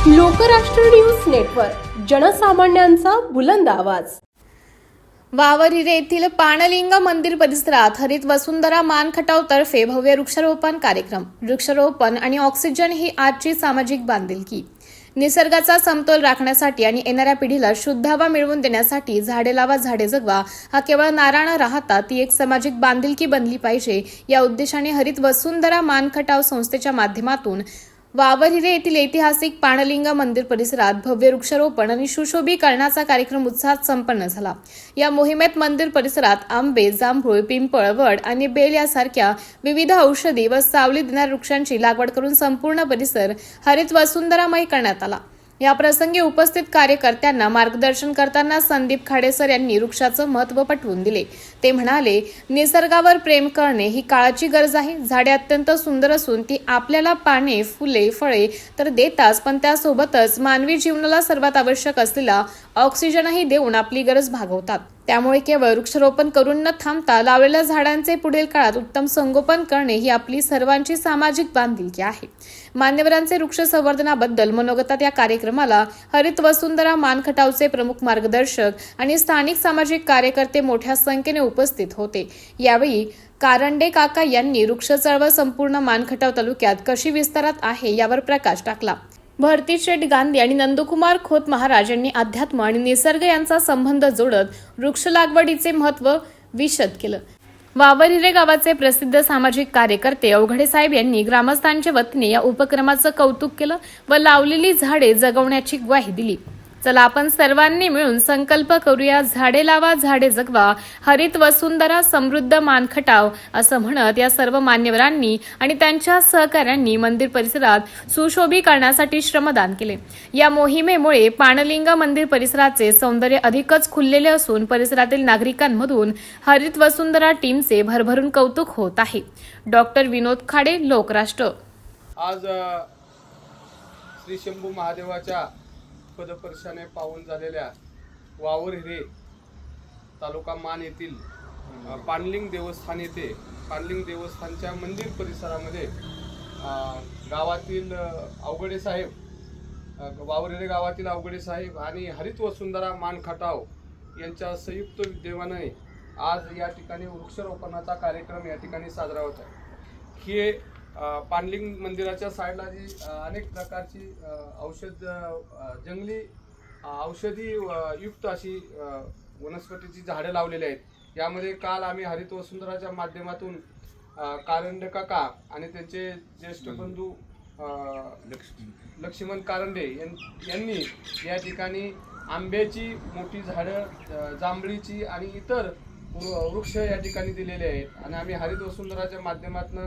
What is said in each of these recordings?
Lokrashtra news network, जनसामान्यांचा बुलंद आवाज। वावरिरे येथील पाणलिंग मंदिर परिसरात हरित वसुंधरा मानखटाव तर्फे भव्य वृक्षारोपण कार्यक्रम। वृक्षारोपण आणि ऑक्सिजन ही आजची सामाजिक बांधिलकी। निसर्गाचा समतोल राखण्यासाठी आणि येणाऱ्या पिढीला शुद्ध हवा मिळवून देण्यासाठी झाडे लावा झाडे जगवा हा केवळ नारा न राहता ती एक सामाजिक बांधिलकी बनली पाहिजे या उद्देशाने हरित वसुंधरा मानखटाव संस्थेच्या माध्यमातून वावरिरे येथील ऐतिहासिक पाणलिंग मंदिर परिसरात भव्य वृक्षारोपण आणि सुशोभीकरणाचा कार्यक्रम उत्साहात संपन्न झाला। या मोहिमेत मंदिर परिसरात आंबे, जांभूळ, पिंपळ, वड आणि बेल यासारख्या विविध औषधी व सावली देणाऱ्या वृक्षांची लागवड करून संपूर्ण परिसर हरित वसुंधरामय करण्यात आला। या प्रसंगी उपस्थित कार्यकर्त्यांना मार्गदर्शन करताना संदीप खाडेसर यांनी वृक्षाचं महत्त्व पटवून दिले। ते म्हणाले, निसर्गावर प्रेम करणे ही काळाची गरज आहे। झाडे अत्यंत सुंदर असून ती आपल्याला पाने, फुले, फळे तर देतात, पण त्यासोबतच मानवी जीवनाला सर्वात आवश्यक असलेला ऑक्सिजनही देऊन आपली गरज भागवतात। त्यामुळे केवळ वृक्षारोपण करून न थांबता लावलेल्या झाडांचे पुढील काळात उत्तम संगोपन करणे ही आपली सर्वांची सामाजिक बांधिलकी आहे। मान्यवरांचे वृक्ष संवर्धनाबद्दल मनोगतात या कार्यक्रमाला हरित वसुंधरा मानखटावचे प्रमुख मार्गदर्शक आणि स्थानिक सामाजिक कार्यकर्ते मोठ्या संख्येने उपस्थित होते। यावेळी कारंडे काका यांनी वृक्ष चळवळ संपूर्ण मानखटाव तालुक्यात कशी विस्तारात आहे यावर प्रकाश टाकला। भारती शेठ गांधी आणि नंदकुमार खोत महाराज यांनी अध्यात्म आणि निसर्ग यांचा संबंध जोडत वृक्ष लागवडीचे महत्त्व विशद केलं। वावरिरे गावाचे प्रसिद्ध सामाजिक कार्यकर्ते अवघडे साहेब यांनी ग्रामस्थांच्या वतीने या उपक्रमाचं कौतुक केलं व लावलेली झाडे जगवण्याची ग्वाही दिली। चला आपण सर्वांनी मिळून संकल्प करूया, झाडे लावा झाडे जगवा, हरित वसुंधरा समृद्ध मानखटाव असं म्हणत या सर्व मान्यवरांनी आणि त्यांच्या सहकाऱ्यांनी मंदिर परिसरात सुशोभीकरणासाठी श्रमदान केले। या मोहिमेमुळे पाणलिंग मंदिर परिसराचे सौंदर्य अधिकच खुललेले असून परिसरातील नागरिकांमधून हरित वसुंधरा टीमचे भरभरून कौतुक होत आहे। डॉक्टर विनोद खाडे, लोकराष्ट्र। आज श्री शंभू महादेवाच्या पदस्पर्शाने पावन झालेल्या वावरिरे तालुका मान येथील पाणलिंग देवस्थान येथे पाणलिंग देवस्थानच्या मंदिर परिसरामध्ये गावातील अवघडे साहेब, वावरिरे गावातील अवघडे साहेब आणि हरित वसुंधरा मानखटाव यांच्या संयुक्त विद्यमाने आज या ठिकाणी वृक्षारोपणाचा कार्यक्रम या ठिकाणी साजरा होत आहे। हे पाणलिंग मंदिराच्या साईडला जी अनेक प्रकारची जंगली औषधी युक्त अशी वनस्पतीची झाडे लावलेली आहेत। यामध्ये काल आम्ही हरित वसुंधराच्या माध्यमातून कारंडे काका आणि त्यांचे ज्येष्ठ बंधू लक्ष्मण कारंडे यांनी या ठिकाणी आंब्याची मोठी झाडं, जांभळीची आणि इतर वृक्ष या ठिकाणी दिलेले आहेत आणि आम्ही हरित वसुंधराच्या माध्यमातून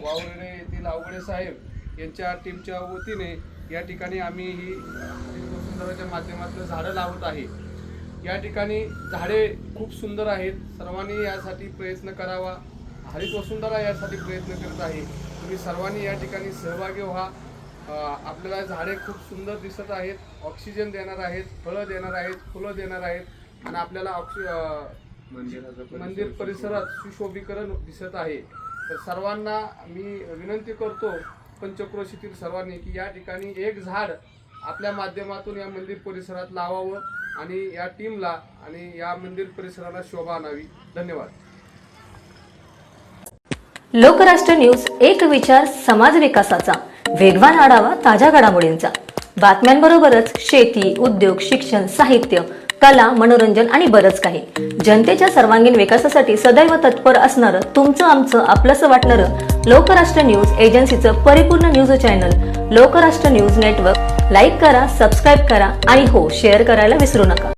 वावरिरे येथील अवघडे साहेब यांच्या टीमच्या वतीने या ठिकाणी आम्ही ही हरित वसुंधराच्या माध्यमातून झाडं लावत आहे। या ठिकाणी झाडे खूप सुंदर आहेत, सर्वांनी यासाठी प्रयत्न करावा। हरित वसुंधरा यासाठी प्रयत्न करत आहे, तुम्ही सर्वांनी या ठिकाणी सहभागी व्हा। आपल्याला झाडे खूप सुंदर दिसत आहेत, ऑक्सिजन देणार आहेत, फळं देणार आहेत, फुलं देणार आहेत आणि आपल्याला मंदिर परिसरात सुशोभीकरण दिसत आहे। तर सर्वांना मी विनंती करतो, पंचक्रोशीतील सर्वांनी, की या ठिकाणी एक झाड आपल्या माध्यमातून या मंदिर परिसरात लावावं आणि या टीमला आणि या मंदिर परिसराला शोभा आणावी। धन्यवाद। लोकराष्ट्र न्यूज, एक विचार समाज विकासाचा, वेगवान आढावा ताज्या घडामोडींचा, बातम्यांबरोबरच शेती, उद्योग, शिक्षण, साहित्य, कला, मनोरंजन आणि बरंच काही। जनतेच्या सर्वांगीण विकासासाठी सदैव तत्पर असणारं, तुमचं आमचं आपलंसं वाटणारं लोकराष्ट्र न्यूज एजन्सीचं परिपूर्ण news channel Lokrashtra news network like करा, सबस्क्राईब करा आणि हो, शेअर करायला विसरू नका।